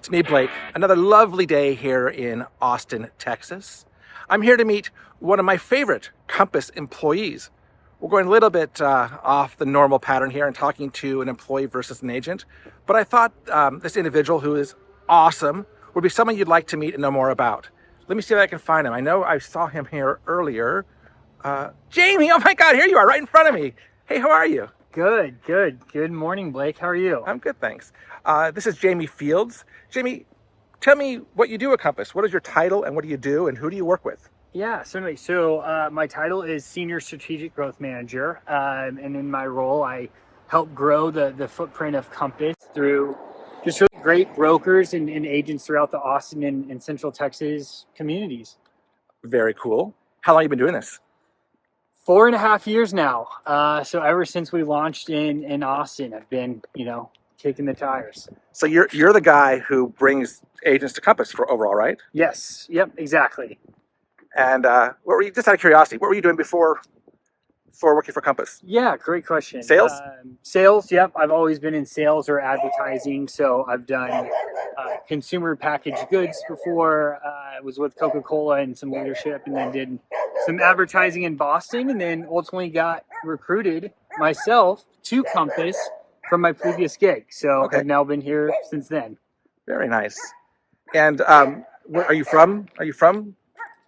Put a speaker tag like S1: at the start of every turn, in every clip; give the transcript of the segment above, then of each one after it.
S1: It's me, Blake. Another lovely day here in Austin, Texas. I'm here to meet one of my favorite Compass employees. We're going a little bit off the normal pattern here and talking to an employee versus an agent, but I thought this individual who is awesome would be someone you'd like to meet and know more about. Let me see if I can find him. I know I saw him here earlier. Jamie, oh my God, here you are right in front of me. Hey, how are you?
S2: Good. Good morning, Blake. How are you?
S1: I'm good, thanks. This is Jamie Fields. Jamie, tell me what you do at Compass. What is your title and what do you do and who do you work with?
S2: Yeah, certainly. So my title is Senior Strategic Growth Manager. And in my role, I help grow the footprint of Compass through just really great brokers and agents throughout the Austin and Central Texas communities.
S1: Very cool. How long have you been doing this?
S2: 4.5 years now. So ever since we launched in Austin, I've been, kicking the tires.
S1: So you're the guy who brings agents to Compass for overall, right?
S2: Yes. Yep. Exactly.
S1: And what were you, just out of curiosity, what were you doing before working for Compass?
S2: Yeah, great question.
S1: Sales?
S2: Sales, yep. I've always been in sales or advertising. So I've done consumer packaged goods before. I was with Coca-Cola and some leadership, and then did some advertising in Boston, and then ultimately got recruited myself to Compass from my previous gig. So
S1: Okay.
S2: I've now been here since then.
S1: Very nice. And where are you from? Are you from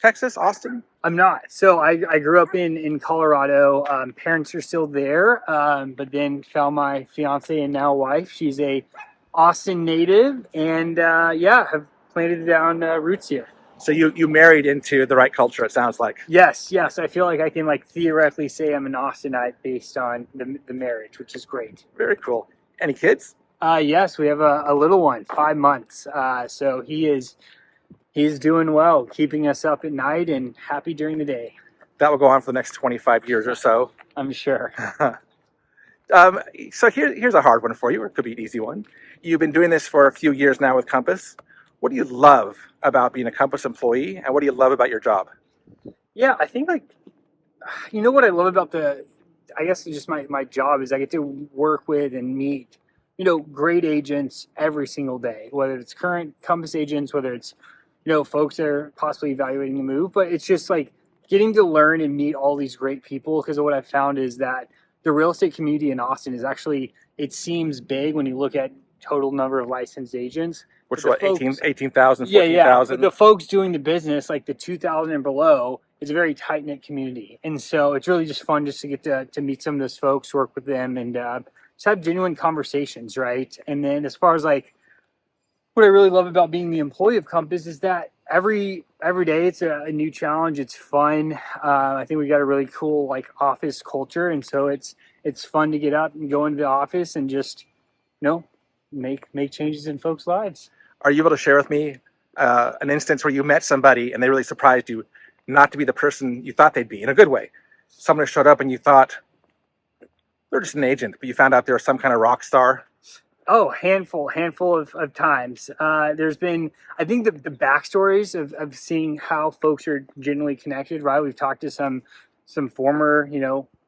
S1: Texas, Austin?
S2: I'm not. So I grew up in Colorado. Parents are still there, but then found my fiance and now wife. She's a Austin native, and have planted down roots here.
S1: So you married into the right culture, it sounds like.
S2: Yes. I feel like I can theoretically say I'm an Austinite based on the marriage, which is great.
S1: Very cool. Any kids?
S2: Yes, we have a little one, 5 months. So he's doing well, keeping us up at night and happy during the day.
S1: That will go on for the next 25 years or so.
S2: I'm sure.
S1: So here's a hard one for you, or it could be an easy one. You've been doing this for a few years now with Compass. What do you love about being a Compass employee, and what do you love about your job?
S2: Yeah, I think what I love about just my job is I get to work with and meet, great agents every single day, whether it's current Compass agents, whether it's, folks that are possibly evaluating the move, but it's just getting to learn and meet all these great people. Because what I've found is that the real estate community in Austin is actually, it seems big when you look at total number of licensed agents.
S1: Which is what, 18,000, 14,000?
S2: Yeah. But the folks doing the business, the 2,000 and below, it's a very tight-knit community. And so it's really just fun just to get to meet some of those folks, work with them, and just have genuine conversations, right? And then as far as what I really love about being the employee of Compass is that every day it's a new challenge. It's fun. I think we got a really cool office culture, and so it's fun to get up and go into the office and just make changes in folks' lives.
S1: Are you able to share with me an instance where you met somebody and they really surprised you not to be the person you thought they'd be, in a good way? Someone who showed up and you thought they're just an agent, but you found out they were some kind of rock star?
S2: Oh, handful of times. There's been, I think, the backstories of seeing how folks are generally connected, right? We've talked to some former,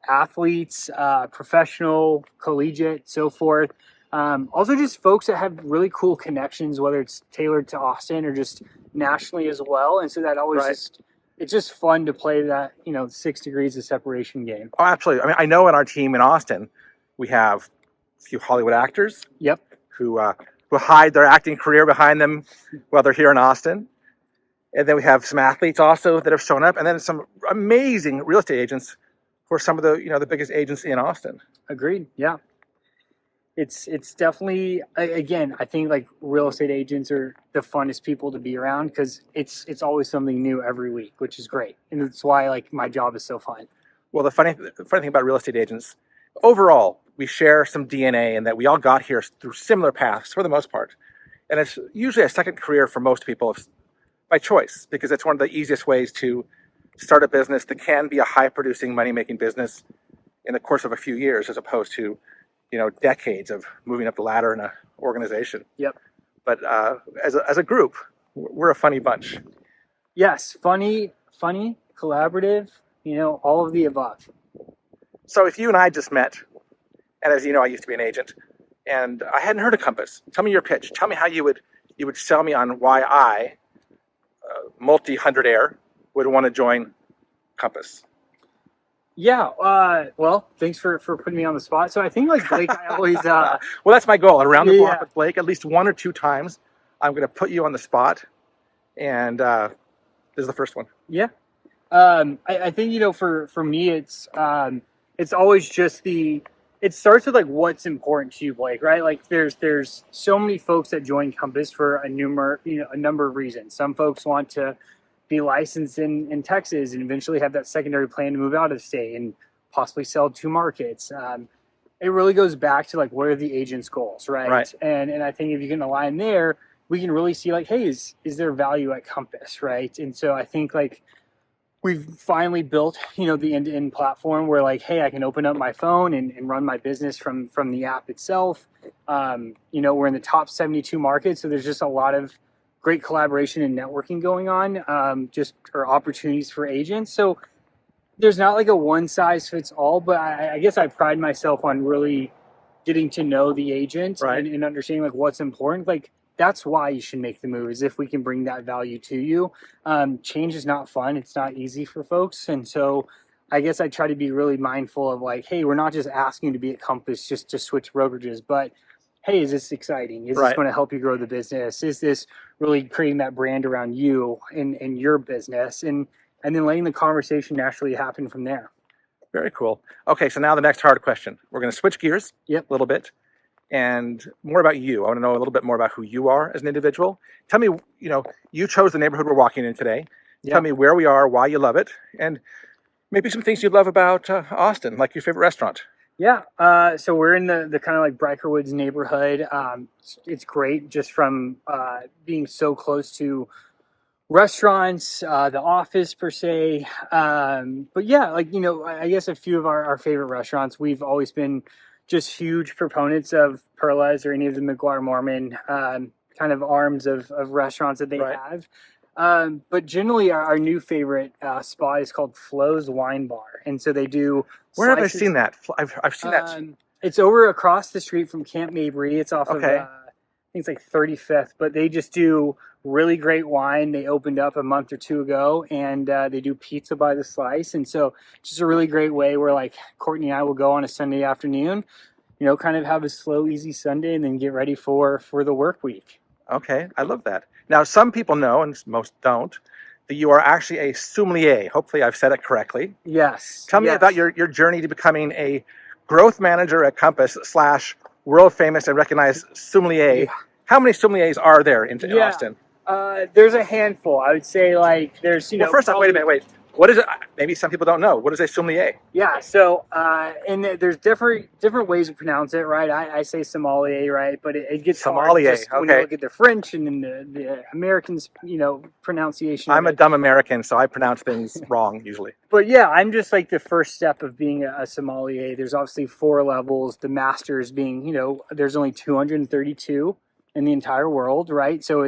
S2: athletes, professional, collegiate, so forth. Also just folks that have really cool connections, whether it's tailored to Austin or just nationally as well. And so that always it's just fun to play that, 6 degrees of separation game.
S1: Oh, absolutely. I mean, I know in our team in Austin, we have a few Hollywood actors.
S2: Yep.
S1: Who hide their acting career behind them while they're here in Austin. And then we have some athletes also that have shown up, and then some amazing real estate agents who are some of the biggest agents in Austin.
S2: Agreed. Yeah. It's definitely, again, I think real estate agents are the funnest people to be around because it's always something new every week, which is great. And that's why my job is so fun.
S1: Well, the funny thing about real estate agents, overall, we share some DNA in that we all got here through similar paths for the most part. And it's usually a second career for most people by choice, because it's one of the easiest ways to start a business that can be a high producing, money making business in the course of a few years, as opposed to decades of moving up the ladder in an organization.
S2: Yep.
S1: But as a group, we're a funny bunch.
S2: Yes, funny, collaborative, all of the above.
S1: So if you and I just met, and as you know, I used to be an agent, and I hadn't heard of Compass. Tell me your pitch. Tell me how you would you would sell me on why I, multi-hundredaire, would want to join Compass.
S2: Yeah, well, thanks for putting me on the spot. So I think like Blake, I always
S1: Well, that's my goal. Around the block
S2: yeah.
S1: with Blake, at least 1 or 2 times, I'm going to put you on the spot. And this is the first one.
S2: Yeah. I think, for me, it's always just it starts with like what's important to you, Blake, right? Like there's so many folks that join Compass for a number of reasons. Some folks want to be licensed in Texas and eventually have that secondary plan to move out of state and possibly sell 2 markets. It really goes back to like, what are the agent's goals, right?
S1: Right.
S2: And I think if you can align there, we can really see like, hey, is there value at Compass, right? And so I think like we've finally built, the end-to-end platform where like, hey, I can open up my phone and run my business from the app itself. We're in the top 72 markets, so there's just a lot of great collaboration and networking going on, or opportunities for agents. So there's not like a one size fits all, but I guess I pride myself on really getting to know the agent,
S1: Right.
S2: and understanding like what's important. Like that's why you should make the move, is if we can bring that value to you. Change is not fun. It's not easy for folks. And so I guess I try to be really mindful of like, hey, we're not just asking to be at Compass just to switch brokerages, but hey, is this exciting? Is this
S1: Right.
S2: going to help you grow the business? Is this really creating that brand around you and your business? And then letting the conversation naturally happen from there.
S1: Very cool. Okay, so now the next hard question. We're going to switch gears
S2: Yep.
S1: a little bit and more about you. I want to know a little bit more about who you are as an individual. Tell me, you chose the neighborhood we're walking in today.
S2: Yep.
S1: Tell me where we are, why you love it, and maybe some things you love about Austin, like your favorite restaurant.
S2: Yeah. So we're in the kind of like Briker Woods neighborhood. It's great just from being so close to restaurants, the office per se. But yeah, like, I guess a few of our favorite restaurants, we've always been just huge proponents of Perla's or any of the McGuire Mormon kind of arms of restaurants that they
S1: Right.
S2: have. But generally our new favorite spot is called Flo's Wine Bar. And so they do
S1: Where have I
S2: slices-
S1: seen that? I've seen that.
S2: It's over across the street from Camp Mabry. It's off of,
S1: Okay.
S2: I think it's like 35th, but they just do really great wine. They opened up a month or 2 ago, and they do pizza by the slice. And so just a really great way where like Courtney and I will go on a Sunday afternoon, kind of have a slow, easy Sunday and then get ready for the work week.
S1: Okay, I love that. Now, some people know, and most don't, that you are actually a sommelier. Hopefully I've said it correctly.
S2: Yes.
S1: Tell me
S2: yes.
S1: about your journey to becoming a growth manager at Compass / world famous and recognized sommelier.
S2: Yeah.
S1: How many sommeliers are there in
S2: Yeah.
S1: Austin?
S2: There's a handful. I would say like there's,
S1: Well, first off, wait a minute, wait. What is it? Maybe some people don't know. What is a sommelier?
S2: Yeah, so and there's different ways to pronounce it, right? I say sommelier, right? But it gets
S1: Sommelier,
S2: hard just when you
S1: okay.
S2: look at the French and then the Americans, pronunciation. of
S1: I'm a
S2: it.
S1: dumb American, so I pronounce things wrong usually.
S2: But yeah, I'm just like the first step of being a sommelier. There's obviously 4 levels. The masters being, there's only 232 in the entire world, right? So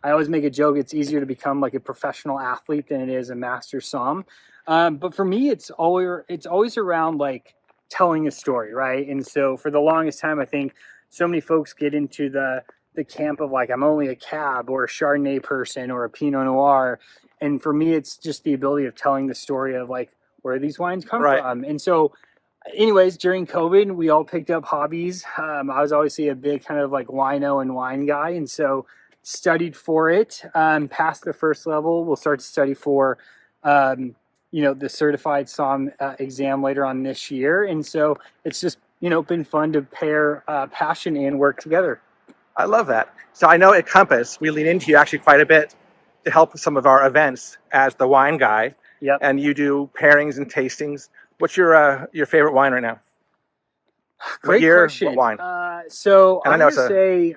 S2: I always make a joke, it's easier to become like a professional athlete than it is a master somm. But for me, it's always around like telling a story, right? And so for the longest time, I think so many folks get into the camp of like, I'm only a cab or a Chardonnay person or a Pinot Noir. And for me, it's just the ability of telling the story of like, where these wines come
S1: Right.
S2: from. And so anyways, during COVID, we all picked up hobbies. I was obviously a big kind of like wino and wine guy. And so studied for it, passed the first level. We'll start to study for, the certified somm exam later on this year. And so it's just, been fun to pair passion and work together.
S1: I love that. So I know at Compass, we lean into you actually quite a bit to help with some of our events as the wine guy.
S2: Yep.
S1: And you do pairings and tastings. What's your favorite wine right now?
S2: Great
S1: year,
S2: question.
S1: what wine?
S2: So
S1: And I
S2: I'm
S1: know
S2: going to say,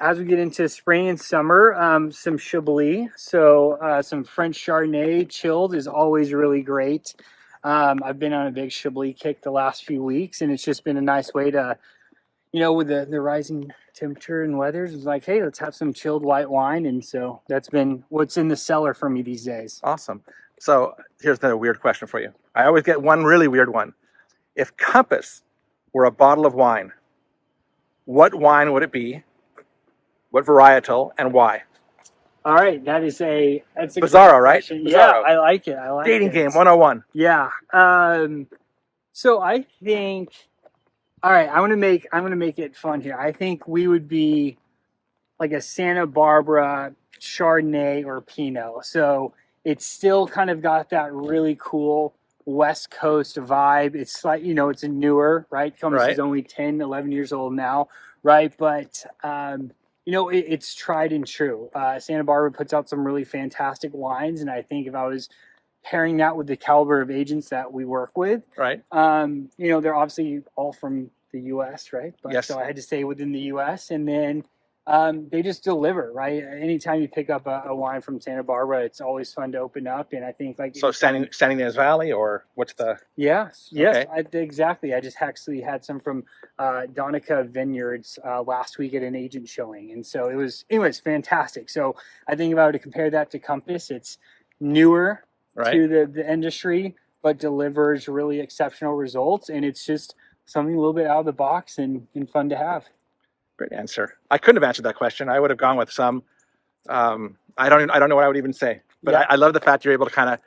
S2: as we get into spring and summer, some Chablis. So some French Chardonnay chilled is always really great. I've been on a big Chablis kick the last few weeks, and it's just been a nice way to, with the rising temperature and weather, it's like, hey, let's have some chilled white wine. And so that's been what's in the cellar for me these days.
S1: Awesome. So here's another weird question for you. I always get one really weird one. If Compass were a bottle of wine, what wine would it be? what varietal, and why?
S2: All right, that's a
S1: Bizarro,
S2: great
S1: right?
S2: question.
S1: Bizarro.
S2: Yeah, I like it. I like
S1: Dating
S2: it.
S1: game 101.
S2: Yeah. So I think, all right, I'm gonna make it fun here. I think we would be like a Santa Barbara Chardonnay or Pinot. So it's still kind of got that really cool West Coast vibe. It's like, it's a newer, right? Compass
S1: Right.
S2: is only 10, 11 years old now, right? But, it's tried and true. Santa Barbara puts out some really fantastic wines. And I think if I was pairing that with the caliber of agents that we work with,
S1: Right.
S2: they're obviously all from the U.S., right? But
S1: Yes.
S2: so I had to stay within the U.S. and then they just deliver, right? Anytime you pick up a wine from Santa Barbara, it's always fun to open up. And I think
S1: So San Ynez Valley, or what's the?
S2: Yes,
S1: Okay.
S2: exactly. I just actually had some from Donica Vineyards last week at an agent showing, and so it was, anyways, fantastic. So I think if I were to compare that to Compass, it's newer
S1: Right.
S2: to the industry, but delivers really exceptional results, and it's just something a little bit out of the box and fun to have.
S1: Great answer. I couldn't have answered that question. I would have gone with some. I don't know what I would even say, but
S2: Yeah.
S1: I love the fact you're able to kind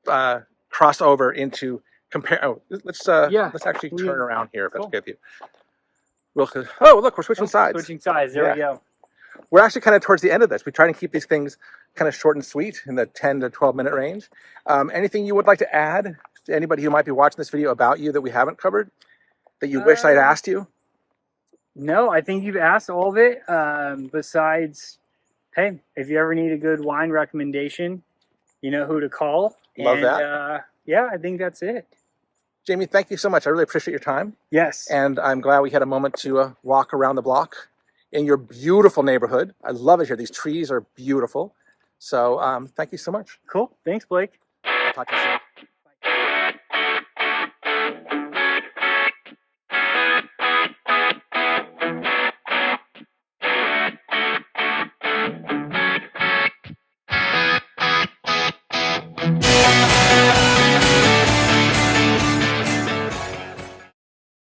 S1: of cross over into compare. Oh, let's actually turn around here if that's okay with you. Oh, look, we're switching sides.
S2: Switching sides. There we go.
S1: We're actually kind of towards the end of this. We try to keep these things kind of short and sweet in the 10 to 12 minute range. Anything you would like to add to anybody who might be watching this video about you that we haven't covered, that you wish I'd asked you?
S2: No, I think you've asked all of it. Besides, hey, if you ever need a good wine recommendation, you know who to call.
S1: Love that.
S2: Yeah, I think that's it.
S1: Jamie, thank you so much. I really appreciate your time.
S2: Yes.
S1: And I'm glad we had a moment to walk around the block in your beautiful neighborhood. I love it here. These trees are beautiful. So thank you so much.
S2: Cool. Thanks, Blake.
S1: I'll talk to you soon.